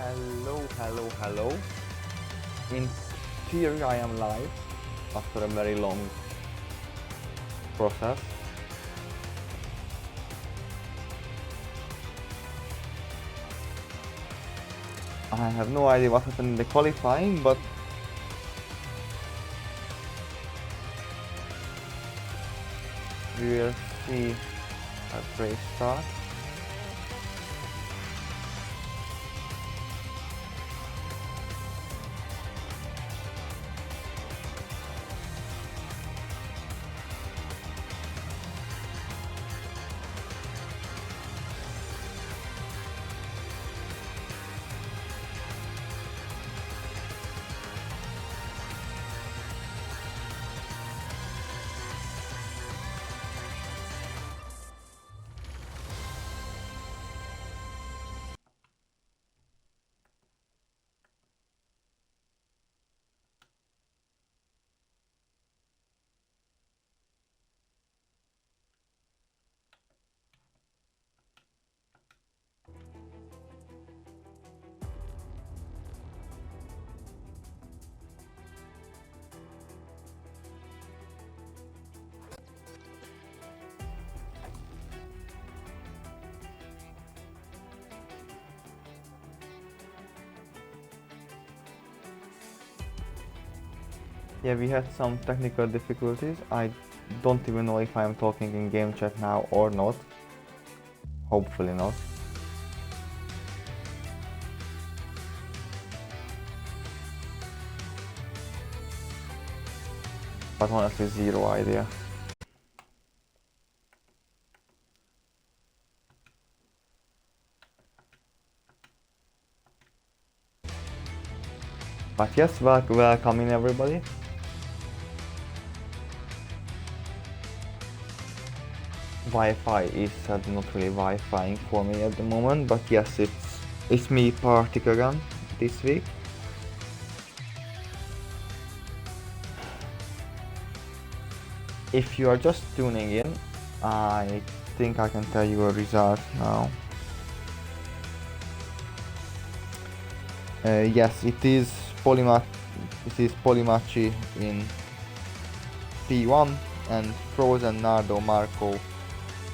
Hello. In theory, I am live after a very long process. I have no idea what happened in the qualifying, but we will see a race start. Yeah, we had some technical difficulties. I don't even know if I'm talking in game chat now or not. Hopefully not. But honestly, zero idea. But yes, welcome in everybody. Wi-Fi is not really Wi-Fi for me at the moment, but yes, it's me Partik again this week. If you are just tuning in, I think I can tell you a result now. Yes, it is Polimachi in P1 and Frozen, Nardo, Marco,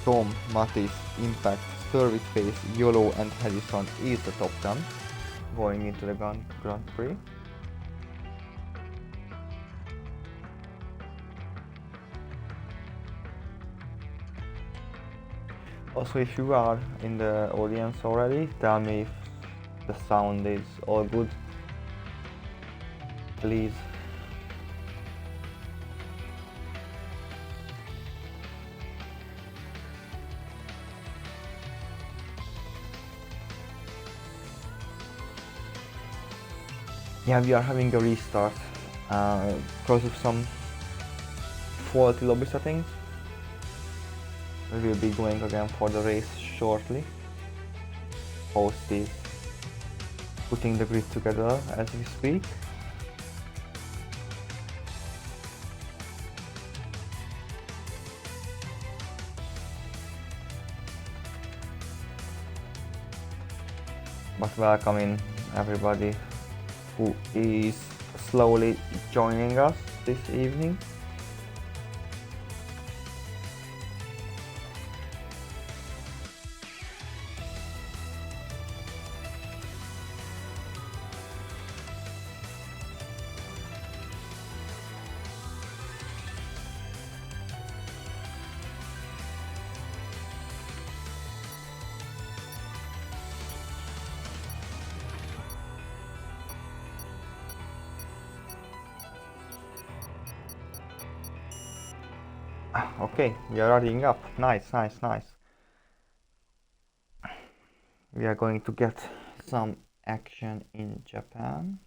Tom, Matis, Impact, Stir with Face, YOLO and Hedison is the top 10 going into the Grand Prix. Also, if you are in the audience already, tell me if the sound is all good, please. Yeah, we are having a restart because of some faulty lobby settings. We will be going again for the race shortly. Host is putting the grid together as we speak. But welcome in everybody who is slowly joining us this evening. Okay, we are adding up. Nice. We are going to get some action in Japan.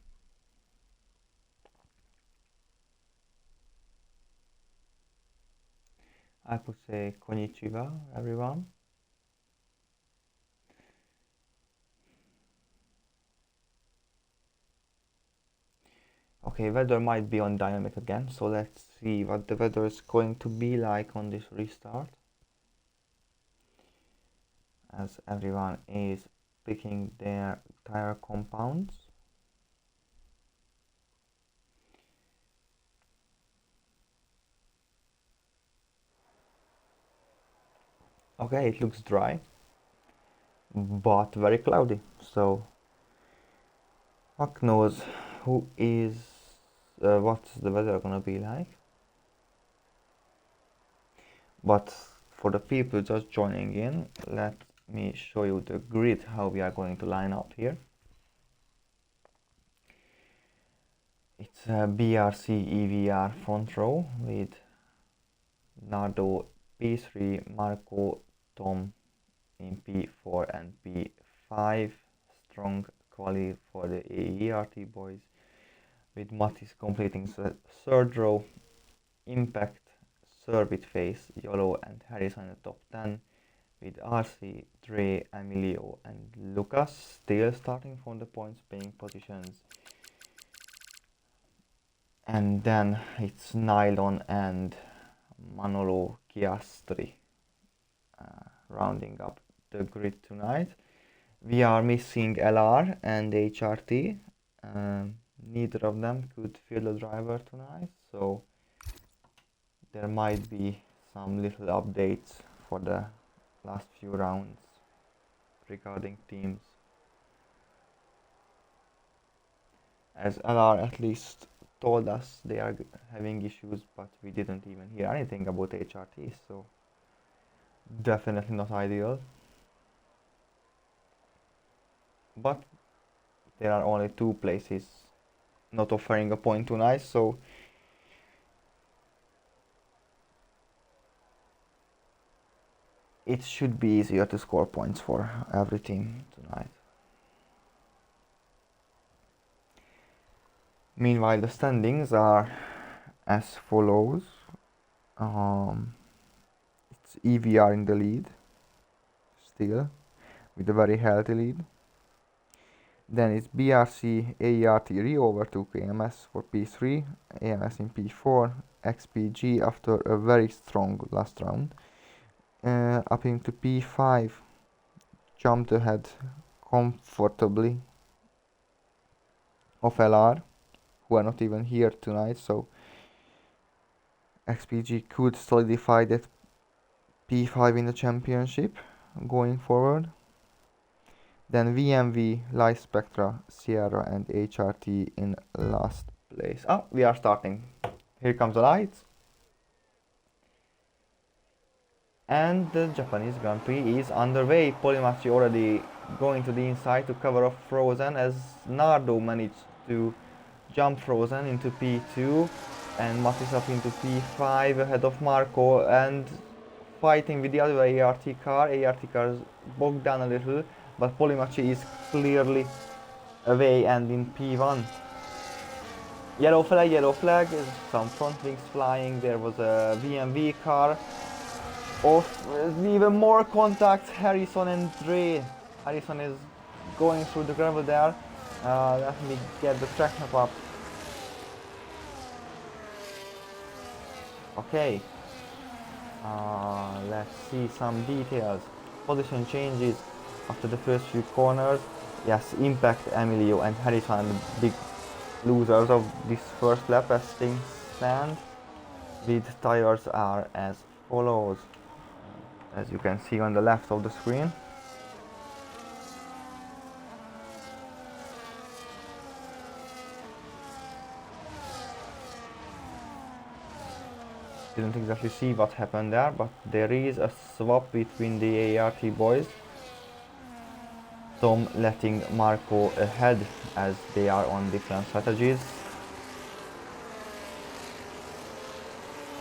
I could say konnichiwa, everyone. Okay, weather might be on dynamic again, so let's see what the weather is going to be like on this restart. As everyone is clicking their tire compounds. Okay, it looks dry, but very cloudy, so fuck knows what's the weather gonna be like. But for the people just joining in, let me show you the grid, how we are going to line up here. It's a BRC EVR front row with Nardo P3, Marco, Tom in P4 and P5. Strong quali for the AERT boys, with Mattis completing the third row. Impact, Servit Face, Yolo and Harrison in the top 10, with RC, Dre, Emilio and Lucas still starting from the points paying positions. And then it's Nylon and Manolo Chiastri rounding up the grid tonight. We are missing LR and HRT. Neither of them could fill the driver tonight, so there might be some little updates for the last few rounds regarding teams, as LR at least told us they are having issues, but we didn't even hear anything about HRT, so definitely not ideal. But there are only 2 places not offering a point tonight, so it should be easier to score points for every team tonight. Meanwhile, the standings are as follows. It's EVR in the lead, still, with a very healthy lead. Then it's BRC, AERT re-over to KMS for P3, AMS in P4, XPG after a very strong last round, up into P5, jumped ahead comfortably of LR, who are not even here tonight, so XPG could solidify that P5 in the championship going forward. Then VMV, Light Spectra, Sierra and HRT in last place. Oh, we are starting. Here comes the lights. And the Japanese Grand Prix is underway. Polimachi already going to the inside to cover off Frozen, as Nardo managed to jump Frozen into P2 and Mattis up into P5 ahead of Marco, and fighting with the other ART car. ART car is bogged down a little, but Polimachi is clearly away and in P1. Yellow flag, some front wings flying. There was a VMV car. Even more contact, Harrison and Dre. Harrison is going through the gravel there. Let me get the track map up. Okay. Let's see some details. Position changes after the first few corners. Yes, Impact, Emilio and Harrison, the big losers of this first lap as things stand. The tires are as follows, as you can see on the left of the screen. Didn't exactly see what happened there, but there is a swap between the ART boys. Tom letting Marco ahead as they are on different strategies.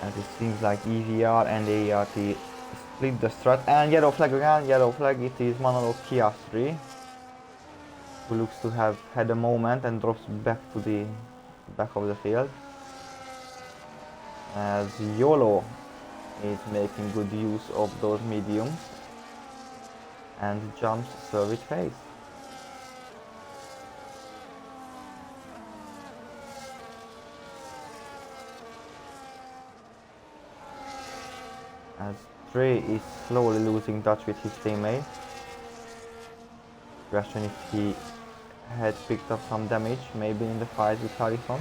As it seems like EVR and ART split the strat, and yellow flag again, yellow flag. It is Manolo Chiastri, who looks to have had a moment and drops back to the back of the field, as Yolo is making good use of those mediums and jumps Servit Face. As Dre is slowly losing touch with his teammate. Question if he had picked up some damage, maybe in the fight with Harrison.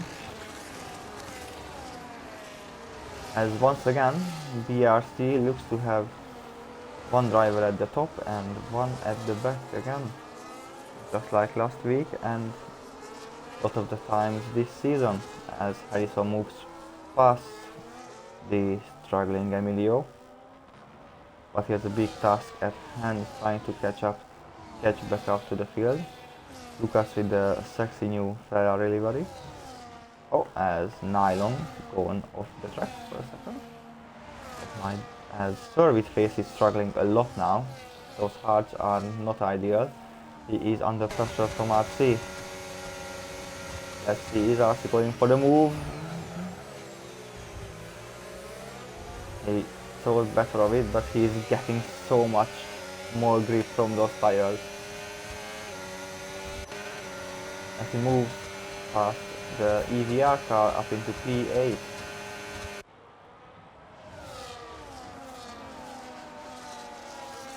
As once again, BRC looks to have one driver at the top and one at the back again, just like last week and a lot of the times this season, as Harrison moves past the struggling Emilio. But he has a big task at hand, trying to catch back up to the field. Lucas with the sexy new Ferrari livery. Oh, as Nylon going off the track for a second. As Service Face is struggling a lot now. Those hards are not ideal. He is under pressure from RC. Let's see, is RC going for the move? He thought better of it, but he is getting so much more grip from those tires. As he moves past the EVR car up into P8.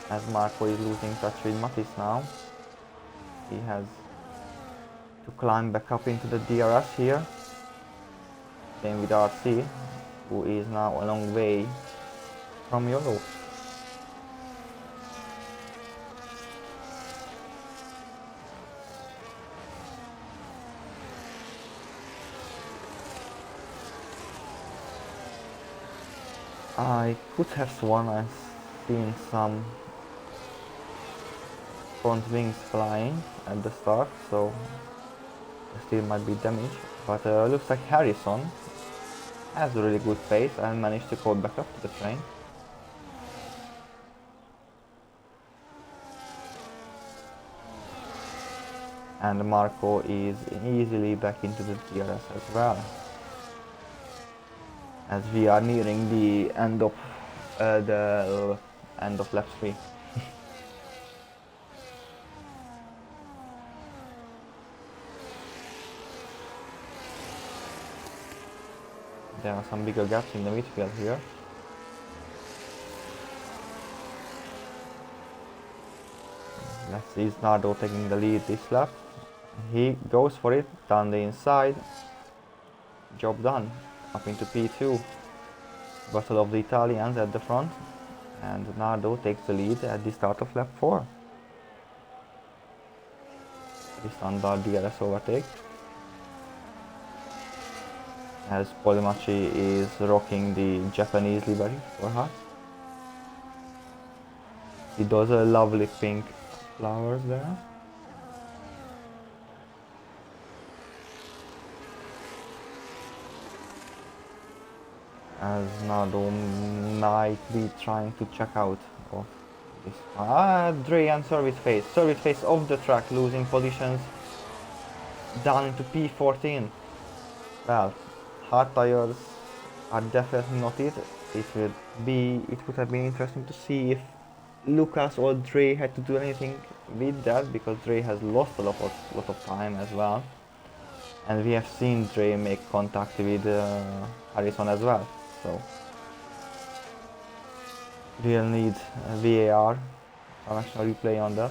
As Marco is losing touch with Mattis now. He has to climb back up into the DRS here. Same with RC, who is now a long way from Yolo. I could have sworn I've seen some front wings flying at the start, so there still might be damage, but looks like Harrison has a really good pace and managed to go back up to the train. And Marco is easily back into the DRS as well. As we are nearing the end of lap 3. There are some bigger gaps in the midfield here. Let's see, Nardo taking the lead this lap. He goes for it, down the inside. Job done. Up into P2. Battle of the Italians at the front. And Nardo takes the lead at the start of lap 4. The standard DRS overtake. As Polimachi is rocking the Japanese livery for Haas. He does a lovely pink flowers there. As Nardo might be trying to check out of this. Dre and Service Face. Service Face off the track, losing positions down into P14. Well, hard tires are definitely not it. It would have been interesting to see if Lucas or Dre had to do anything with that, because Dre has lost a lot of time as well. And we have seen Dre make contact with Harrison as well. So we'll need VAR, some actual replay on that.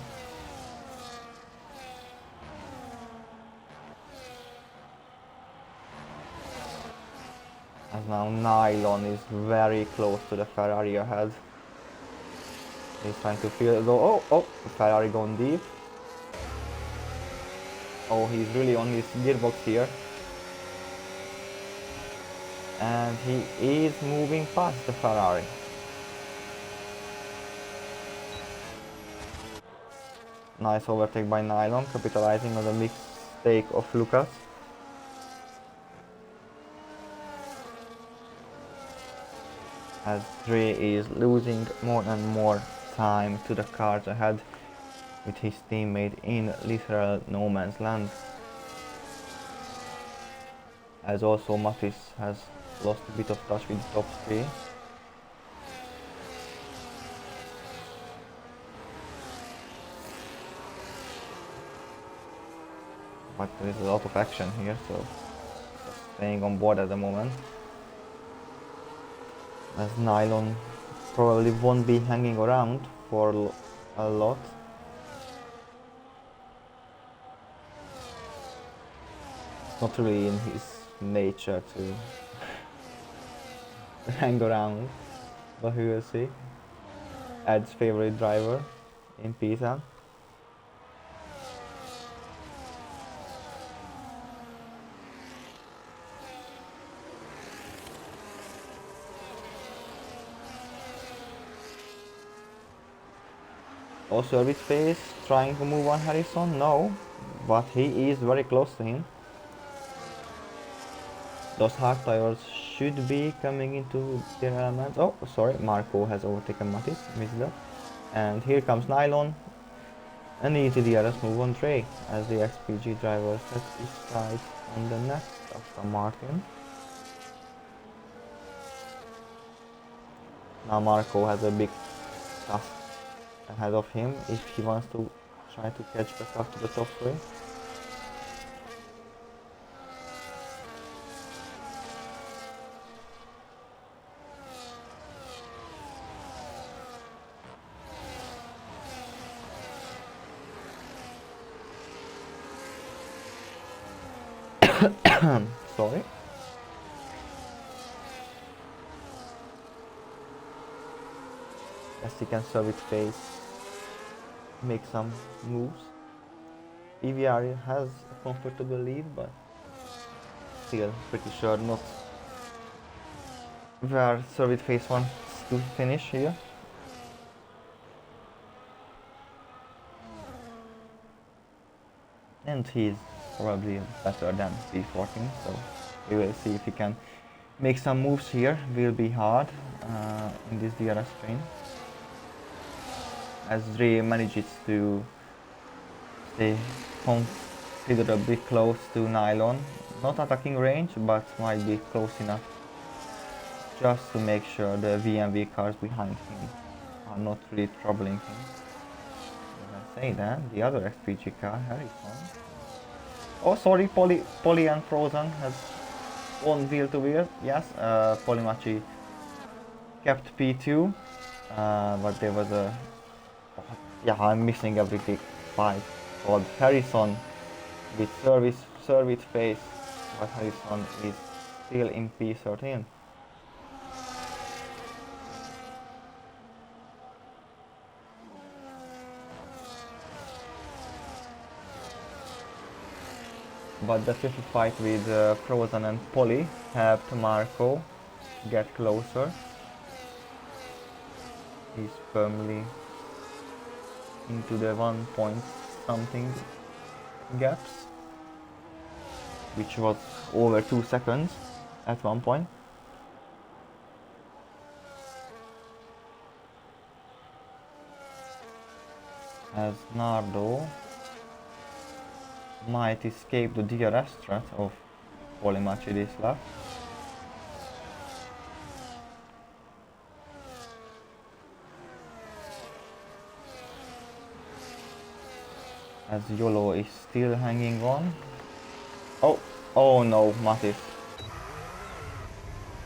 As now Nylon is very close to the Ferrari ahead. He's trying to feel though. Oh, Ferrari going deep. Oh, he's really on his gearbox here. And he is moving past the Ferrari. Nice overtake by Nylon, capitalizing on the mistake of Lucas. As Dre is losing more and more time to the cars ahead with his teammate in literal no man's land. As also Mattis has lost a bit of touch with the top 3. But there is a lot of action here, so just staying on board at the moment. As Nylon probably won't be hanging around for a lot. not really in his nature to hang around, but we will see. Ed's favorite driver in P10. Also with face trying to move on Harrison, no, but he is very close to him. Those hard tires should be coming into their elements. Oh, sorry, Marco has overtaken Matis, missed that. And here comes Nylon. An easy DRS move on Trey as the XPG driver sets his sights on the next Aston Martin. Now Marco has a big task ahead of him if he wants to try to catch back up to the top three. Sorry. As he can serve its face, make some moves. EVR has a comfortable lead, but still pretty sure not where Service Face wants to finish here. And he's probably better than B14, so we will see if he can make some moves here. Will be hard in this DRS train, as Dre manages to stay considerably close to Nylon. Not attacking range, but might be close enough just to make sure the VMV cars behind him are not really troubling him. When I say that, the other XPG car, Harrison. Oh, sorry, Poly and Frozen has won wheel to wheel. Yes, Polymachi kept P2, but there was a. Yeah, I'm missing every big fight. Called Harrison with service face, but Harrison is still in P13. But the fifth fight with Frozen and Polly helped Marco get closer. He's firmly into the 1 point something gaps, which was over 2 seconds at one point. As Nardo might escape the DRS threat of Polymachi this lap. As YOLO is still hanging on. Oh no, Matis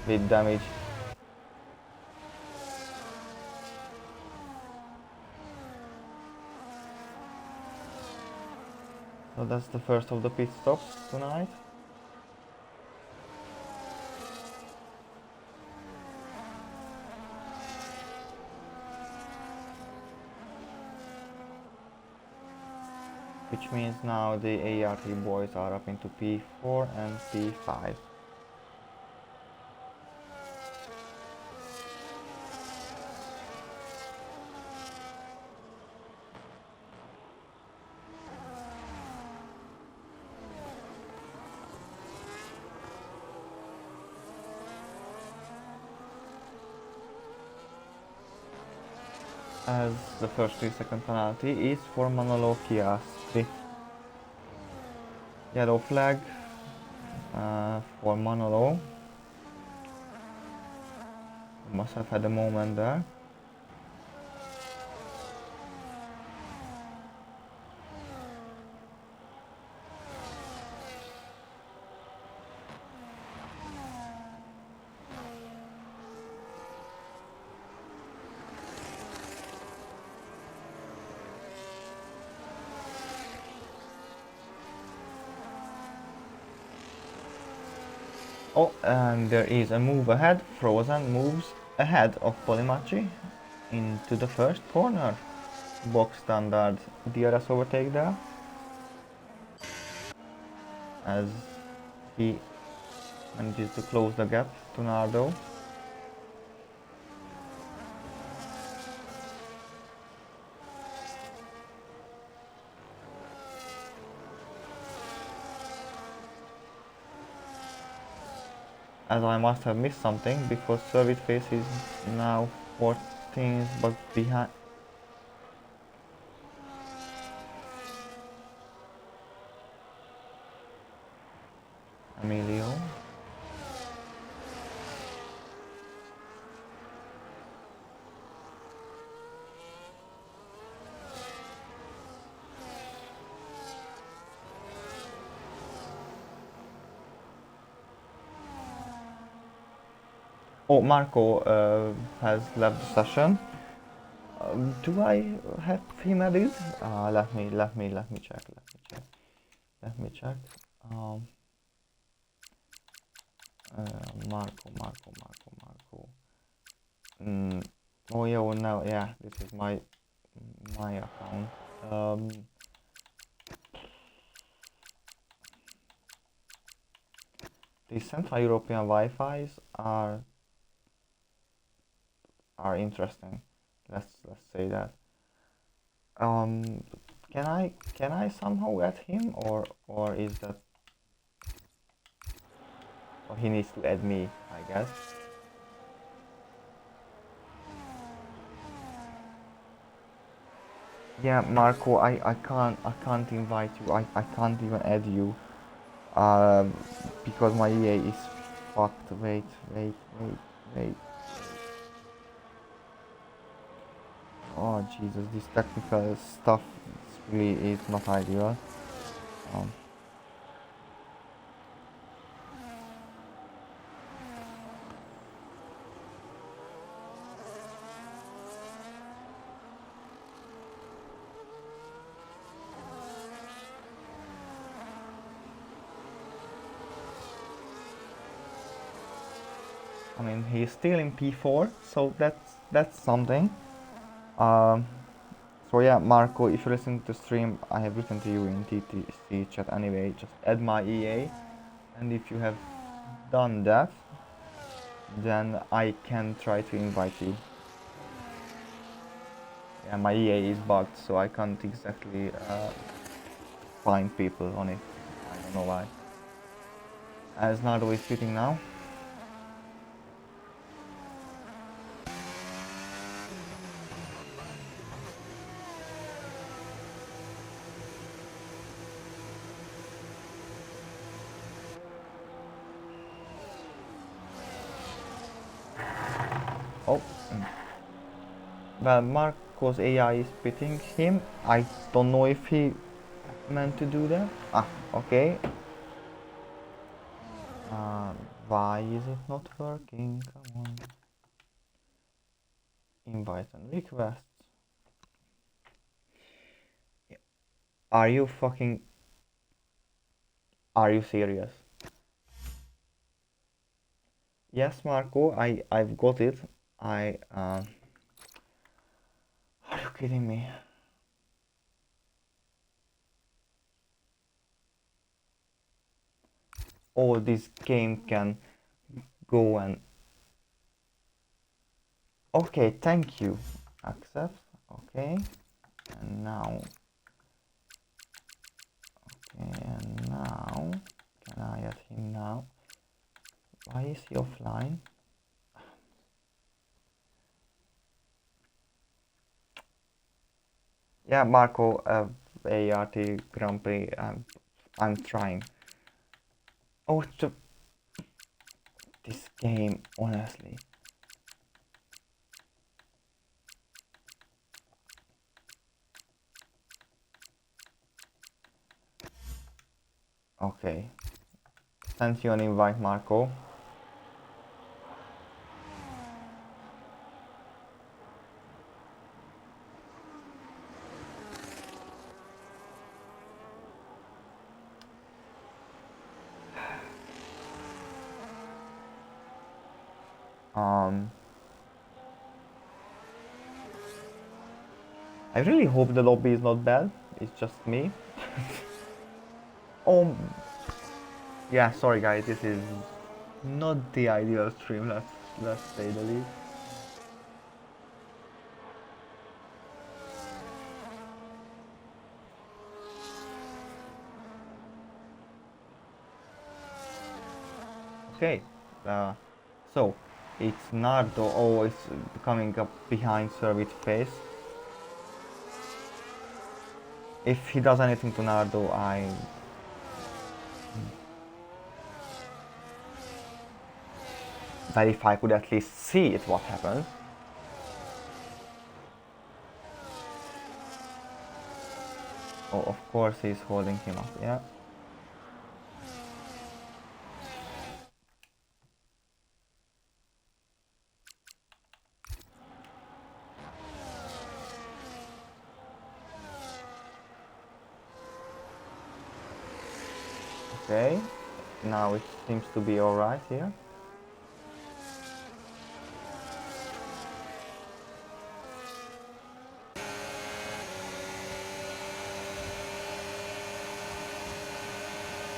with damage. So that's the first of the pit stops tonight. Which means now the ART boys are up into P4 and P5. As the first 3-second penalty is for Manolo Chiastri. Yellow flag for Manolo. Must have had a moment there. Oh, and there is a move ahead. Frozen moves ahead of Polymachi into the first corner. Box standard DRS overtake there. As he manages to close the gap to Nardo. As I must have missed something because Service Face is now 14th but behind. Emilio. Oh, Marco has left the session. Do I have him added? Let me check. Let me check. Um, Marco. Oh yeah, well now, yeah, this is my account. The Central European Wi-Fi's are interesting. Let's say that. Can I somehow add him, or is that, or he needs to add me, I guess. Yeah, Marco, I can't invite you. I can't even add you. Because my EA is fucked. Wait. Oh Jesus, this technical stuff really is not ideal. Um, I mean, he's still in P4, so that's something. So yeah, Marco, if you're listening to the stream, I have written to you in TTC chat anyway. Just add my EA, and if you have done that, then I can try to invite you. Yeah, my EA is bugged, so I can't exactly find people on it. I don't know why. As Nardo is tweeting now. Oh, well, Marco's AI is pitting him. I don't know if he meant to do that. Ah, okay. Why is it not working? Come on. Invite and requests. Are you fucking... Are you serious? Yes, Marco, I've got it. Are you kidding me? Oh, this game can go and... Okay, thank you. Accept. Okay. And now... Okay, and now... Can I add him now? Why is he offline? Yeah, Marco, ART Grand Prix, I'm trying. Oh, this game, honestly. Okay. Send you an invite, Marco. Um, I really hope the lobby is not bad. It's just me. Oh, yeah. Sorry, guys. This is not the ideal stream. Let's say the least. Okay. So it's Nardo. Oh, it's coming up behind Servit face. If he does anything to Nardo, but if I could at least see it, what happens. Oh, of course he's holding him up, yeah. Okay, now it seems to be alright here.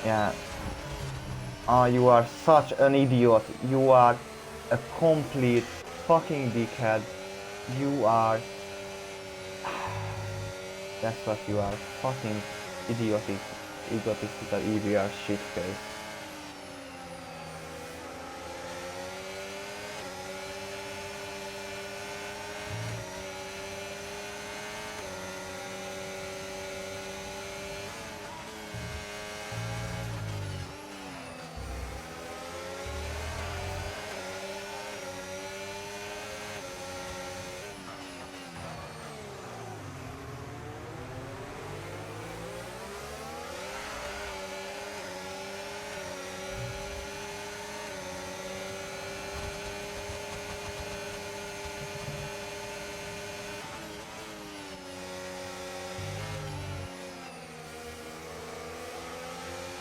Yeah. You are such an idiot. You are a complete fucking dickhead. You are... That's what you are. Fucking idiotic, egotistical, EVR shitface.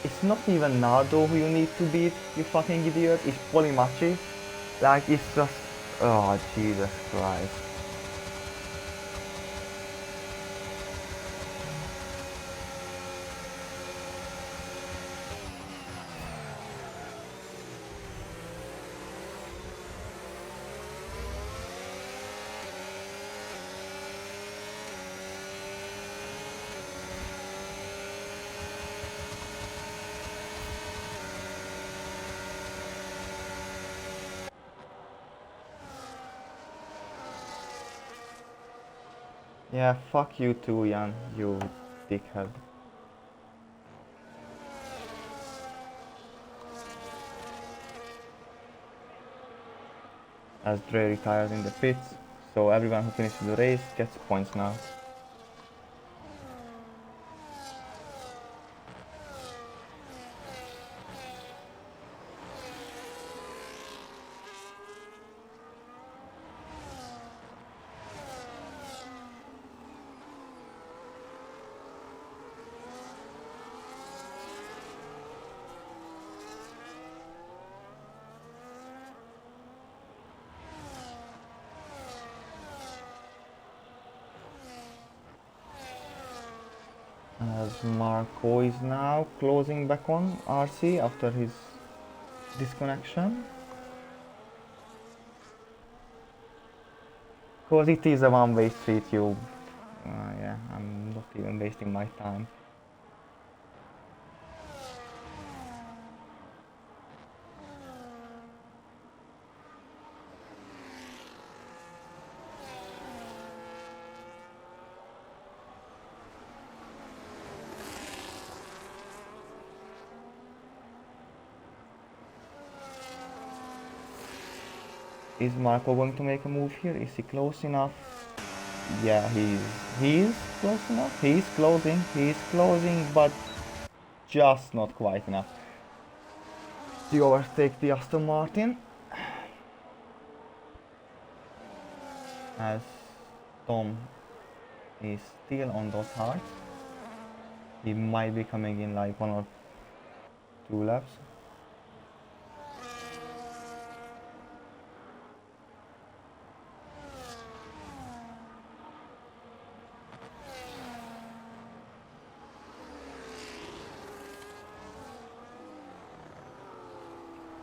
It's not even Nardo who you need to beat, you fucking idiot. It's Polimachi. Like, it's just... Oh, Jesus Christ. Yeah, fuck you too, Jan, you dickhead. As Dre retires in the pits, so everyone who finishes the race gets points now. As Marco is now closing back on RC after his disconnection. Because it is a one-way street, you... yeah, I'm not even wasting my time. Is Marco going to make a move here? Is he close enough? Yeah, he's close enough. He's closing, but just not quite enough to overtake the Aston Martin. As Tom is still on those hearts. He might be coming in like 1 or 2 laps.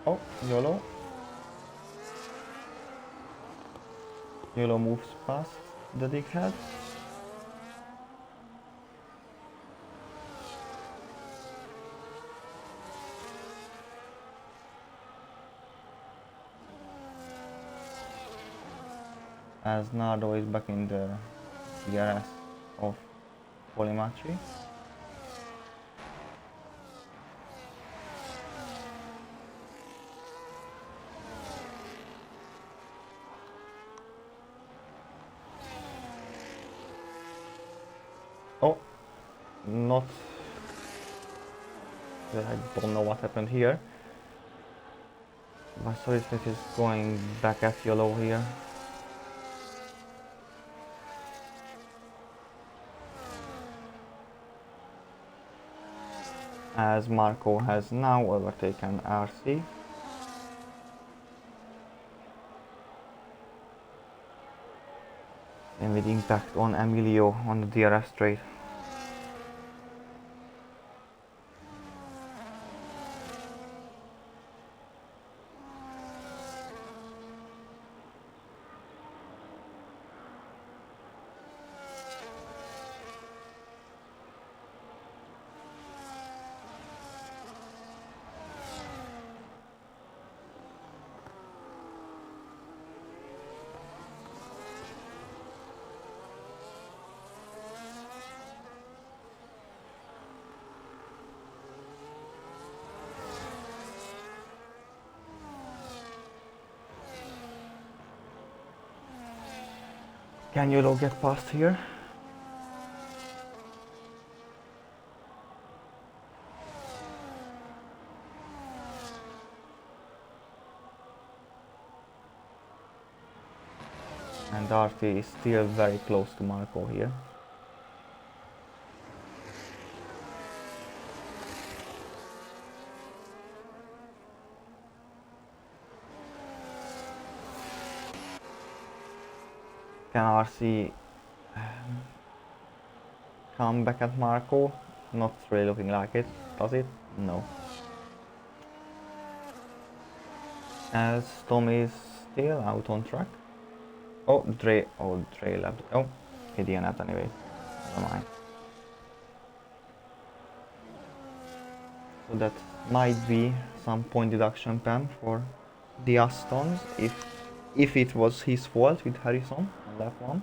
Oh, YOLO. YOLO moves past the dickhead. As Nardo is back in the DRS of Polymachi. Oh, not... I don't know what happened here. But Solid Snake is going back at YOLO here. As Marco has now overtaken RC. And with impact on Emilio on the DRS straight. Can YOLO get past here? And RT is still very close to Marco here. Can RC come back at Marco? Not really looking like it, does it? No. As Tom is still out on track. Oh, Dre left. Oh, he didn't anyway. Never mind. So that might be some point deduction pen for the Astons if it was his fault with Harrison on lap 1.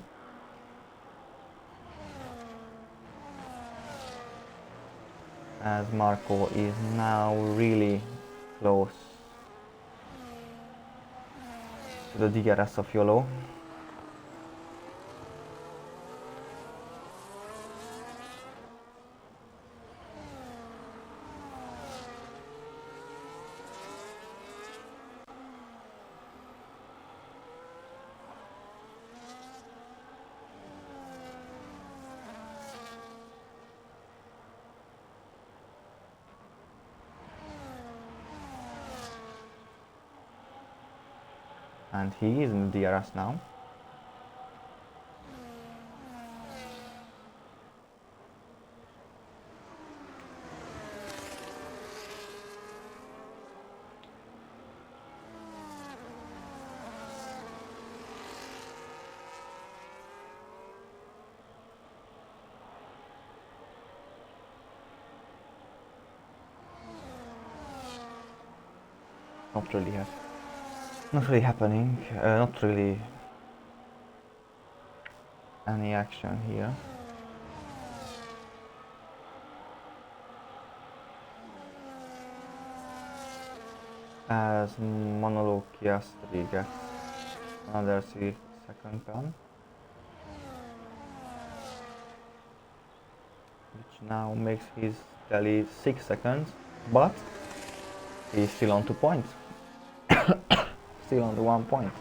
As Marco is now really close to the DRS of YOLO. And he is in the DRS now. Not really happening, not really any action here. As Manolo Chiastri gets another 3-second pen, which now makes his tally 6 seconds, but he's still on 2 points. Still on the 1 point.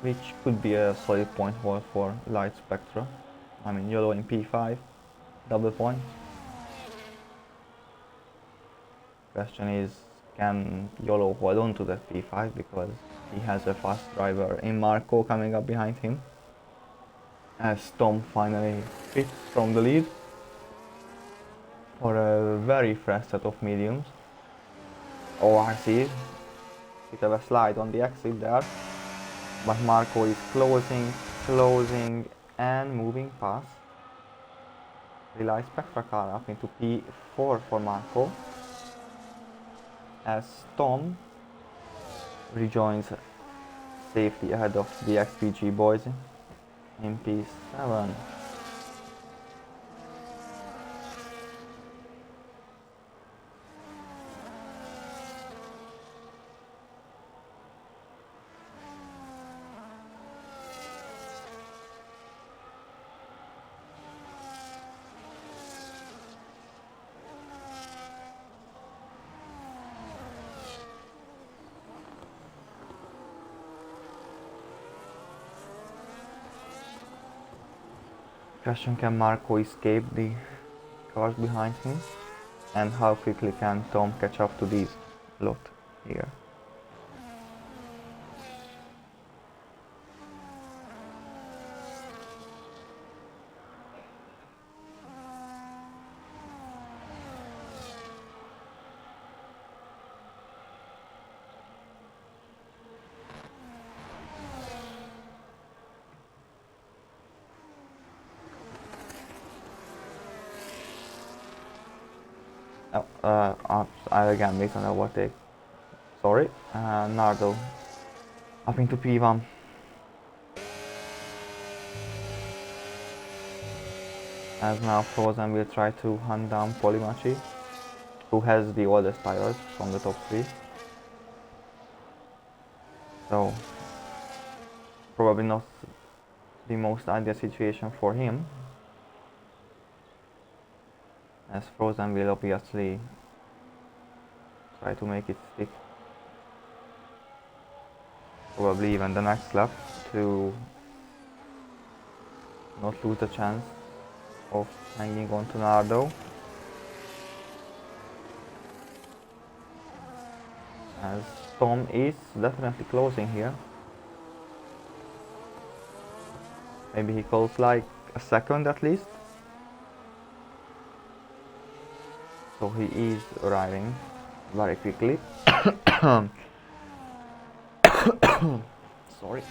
Which could be a solid point for Light Spectra. I mean, YOLO in P5, double point. Question is, can YOLO hold on to that p5 because he has a fast driver in Marco coming up behind him. As Tom finally fits from the lead for a very fresh set of mediums. Oh, I see. Bit of a slide on the exit there. But Marco is closing and moving past. Relay Spectra car up into P4 for Marco. As Tom rejoins safely ahead of the XPG boys in P7. Question, can Marco escape the cars behind him? And how quickly can Tom catch up to these lot here? I again missed an overtake. Sorry. Nardo up into P1. As now Frozen will try to hunt down Polimachi, who has the oldest tires from the top 3. So probably not the most ideal situation for him, as Frozen will obviously try to make it stick. Probably even the next lap to not lose the chance of hanging on to Nardo. As Tom is definitely closing here. Maybe he calls like a second at least. So he is arriving very quickly. Sorry.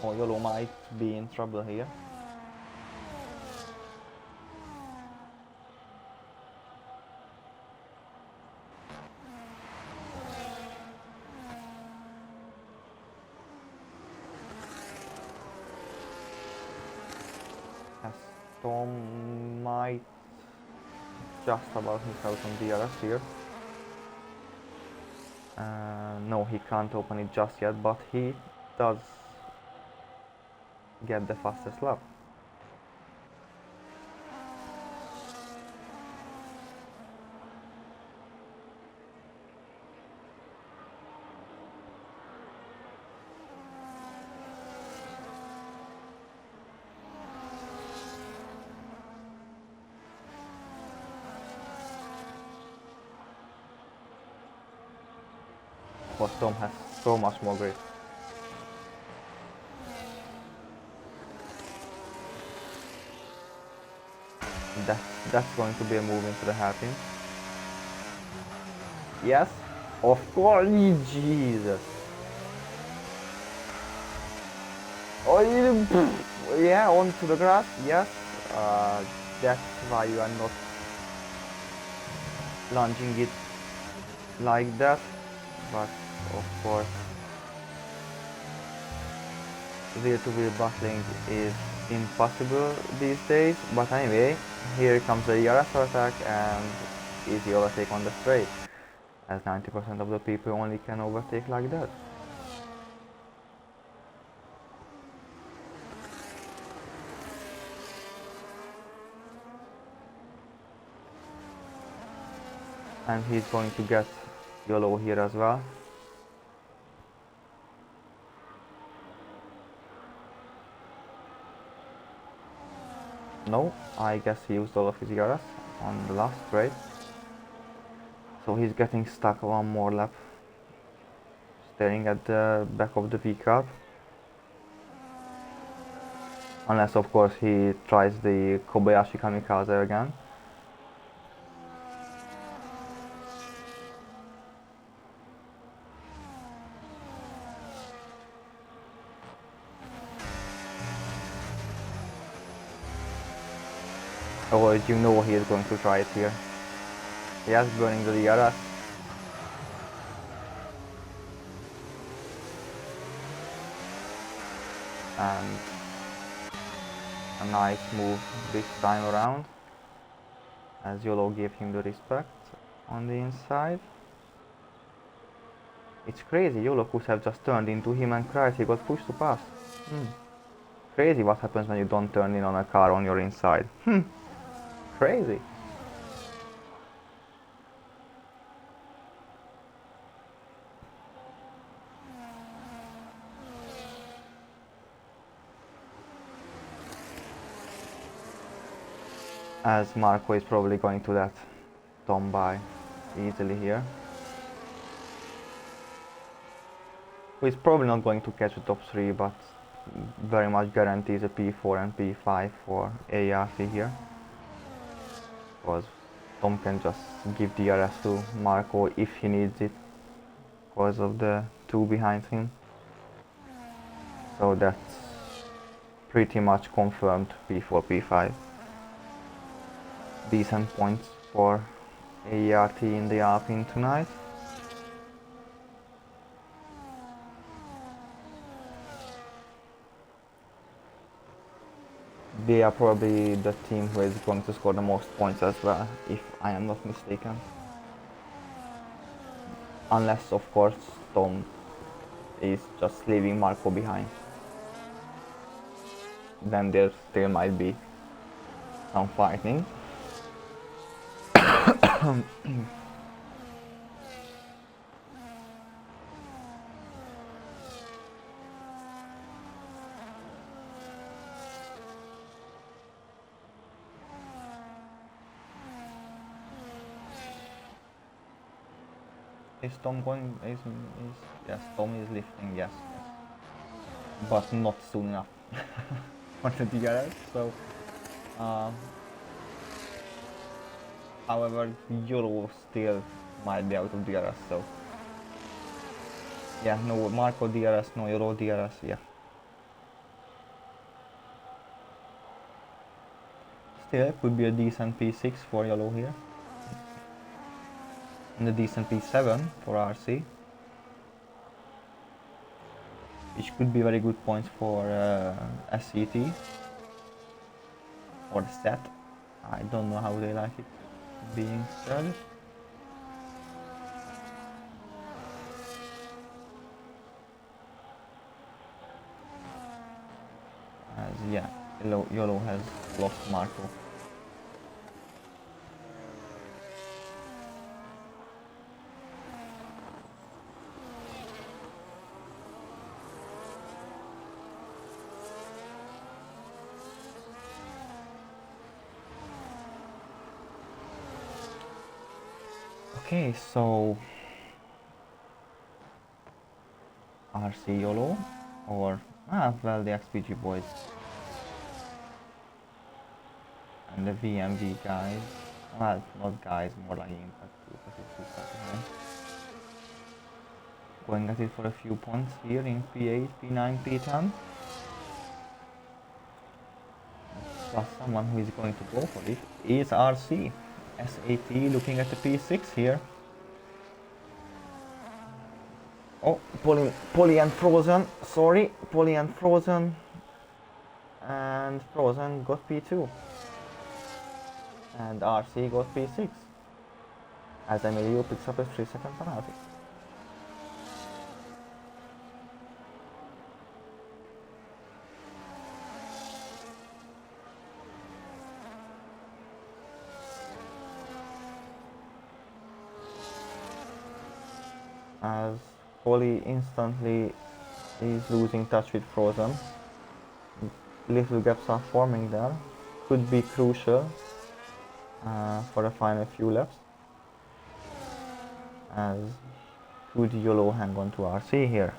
Oh, YOLO might be in trouble here. As Tom might just about miss out on DRS here. No, he can't open it just yet, but he does get the fastest lap. But Tom has so much more grip. That's going to be a move into the hairpin. Yes, of course. Jesus. Oh, yeah, onto the grass. Yes. That's why you are not lunging it like that. But of course, wheel-to-wheel battling is impossible these days. But anyway, here comes the ERS attack and easy overtake on the straight, as 90% of the people only can overtake like that. And he's going to get YOLO here as well. No, I guess he used all of his ERS on the last trade. So he's getting stuck one more lap, staring at the back of the V-curve. Unless of course he tries the Kobayashi Kamikaze again. Or you know he is going to try it here. Yes, burning the DRS. And a nice move this time around, as YOLO gave him the respect on the inside. It's crazy, YOLO could have just turned into him and cried he got pushed to pass. Crazy what happens when you don't turn in on a car on your inside. Crazy. As Marco is probably going to let Tom by easily here. Who is probably not going to catch the top 3, but very much guarantees a P4 and P5 for ARC here. Because Tom can just give DRS to Marco if he needs it, because of the 2 behind him. So that's pretty much confirmed P4, P5. Decent points for AERT in the Alpine tonight. They are probably the team who is going to score the most points as well, if I am not mistaken. Unless, of course, Tom is just leaving Marco behind. Then there still might be some fighting. Is Tom going? Yes, Tom is lifting. Yes, but not soon enough for the DRS. So, however, YOLO still might be out of DRS. So, yeah, no Marco DRS, no YOLO DRS. Yeah. Still, could be a decent P6 for YOLO here. And a decent P7 for RC, which could be very good points for SET or SET. I don't know how they like it being spelled. As yeah, YOLO has lost Marco. Okay, so RC YOLO or well, the XPG boys and the VMV guys. Well, not guys, more like Impact group. Going at it for a few points here in P8, P9, P10. Plus someone who is going to go for it is RC. SAT looking at the P6 here. Oh, Poly and Frozen, sorry, Poly and Frozen. And Frozen got P2. And RC got P6. As Emilio picks up a 3-second penalty. As Poly instantly is losing touch with Frozen. Little gaps are forming there. could be crucial for the final few laps, as could YOLO hang on to RC here.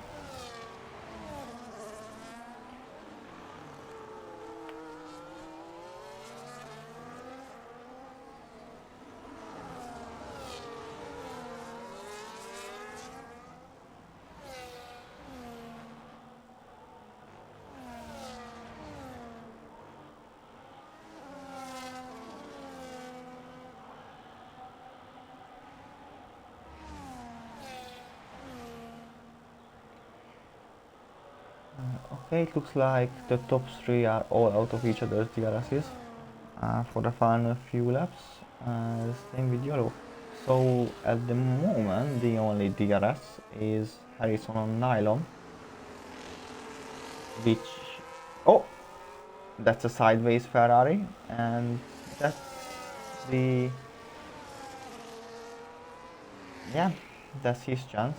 Okay, it looks like the top 3 are all out of each other's DRSs for the final few laps. Same with YOLO. So at the moment the only DRS is Harrison on nylon, which, oh, that's a sideways Ferrari, and that's the, yeah, that's his chance.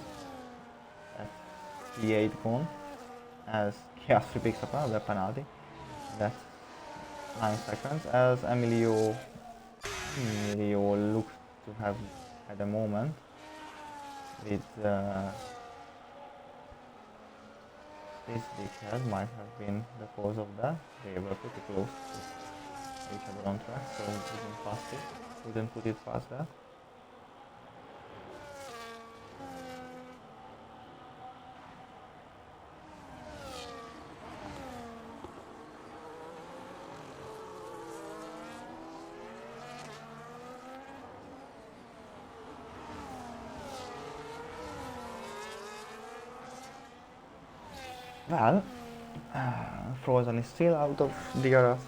That's P8 gone, as Piastri picks up another penalty. That's 9 seconds, as Emilio looks to have had a moment with this dickhead. Might have been the cause of that. They were pretty close to each other on track, so couldn't put it past that. Well, Frozen is still out of DRS,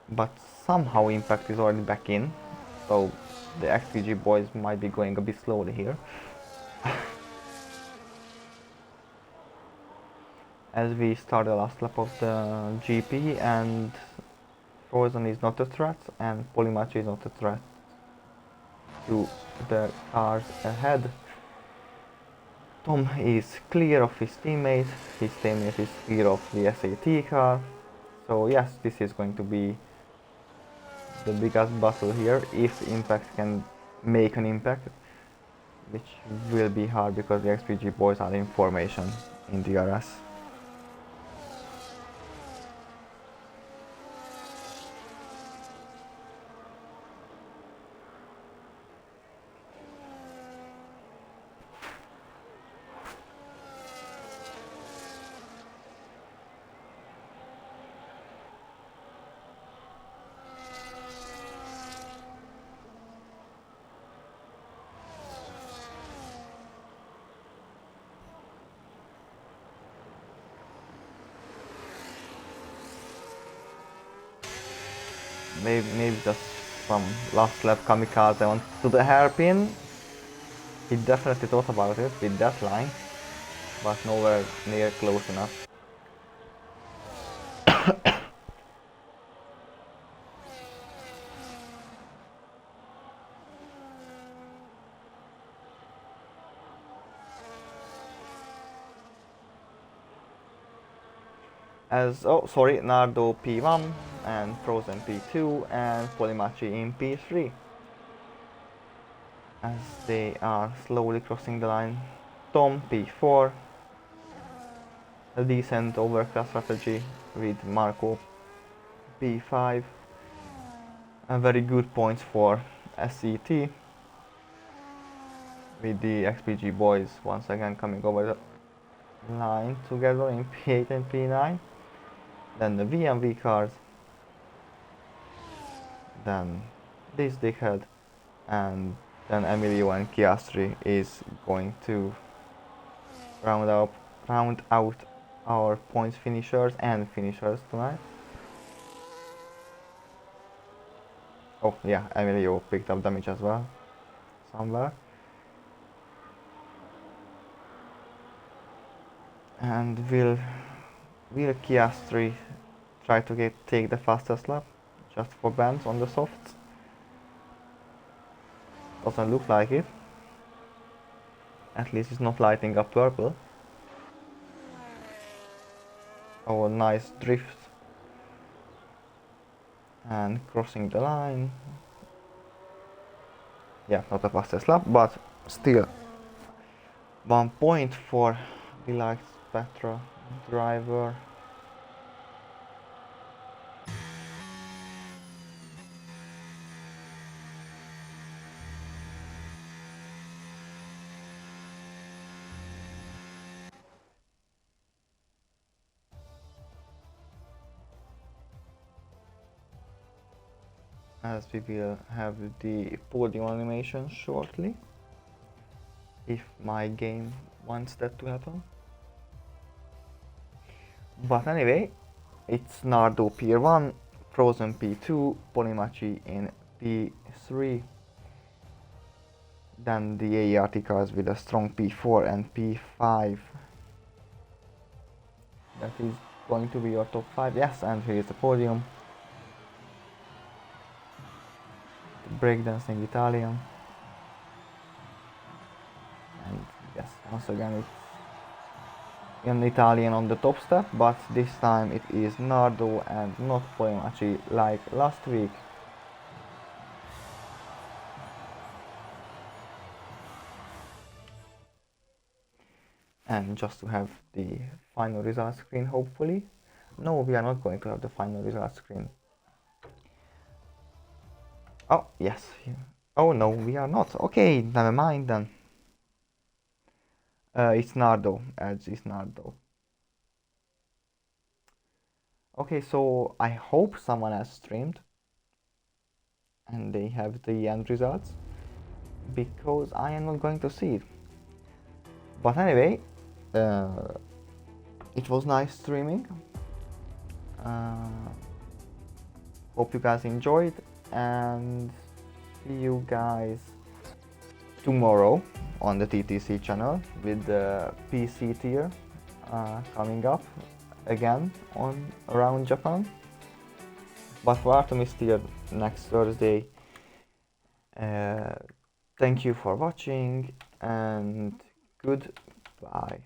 but somehow Impact is already back in, so the XPG boys might be going a bit slowly here. As we start the last lap of the GP, and Frozen is not a threat, and Polymachi is not a threat to the cars ahead. Tom is clear of his teammate is clear of the SAT car, so yes, this is going to be the biggest battle here, if Impact can make an impact, which will be hard because the XPG boys are in formation in DRS. Maybe just some last lap kamikaze onto the hairpin. He definitely thought about it with that line, but nowhere near close enough. As, oh sorry, Nardo P1 and Frozen P2 and Polymachi in P3, as they are slowly crossing the line. Tom P4, a decent overclass strategy with Marco P5, and very good points for SET, with the XPG boys once again coming over the line together in P8 and P9. Then the VMV cars, then this dickhead, and then Emilio and Piastri is going to round out our points finishers and finishers tonight. Oh yeah, Emilio picked up damage as well, somewhere. And will Piastri try to take the fastest lap just for bands on the softs? Doesn't look like it. At least it's not lighting up purple. Oh, nice drift and crossing the line. Yeah, not the fastest lap, but still 1 point for the light Petra driver. As we will have the podium animation shortly, if my game wants that to happen. But anyway, it's Nardo P1, Frozen P2, Polimachi in P3. Then the ART cars with a strong P4 and P5. That is going to be your top 5. Yes, and here is the podium. The breakdancing Italian. And yes, once again it's an Italian on the top step, but this time it is Nardo and not Polimachi like last week. And just to have the final result screen, hopefully. No, we are not going to have the final result screen. Oh, yes. Oh no, we are not. Okay, never mind then. It's Nardo, as is Nardo. Okay, so I hope someone has streamed and they have the end results, because I am not going to see it. But anyway, it was nice streaming. Hope you guys enjoyed, and see you guys tomorrow on the TTC channel with the PC tier coming up again on around Japan. But for Artemis tier next Thursday. Thank you for watching and goodbye.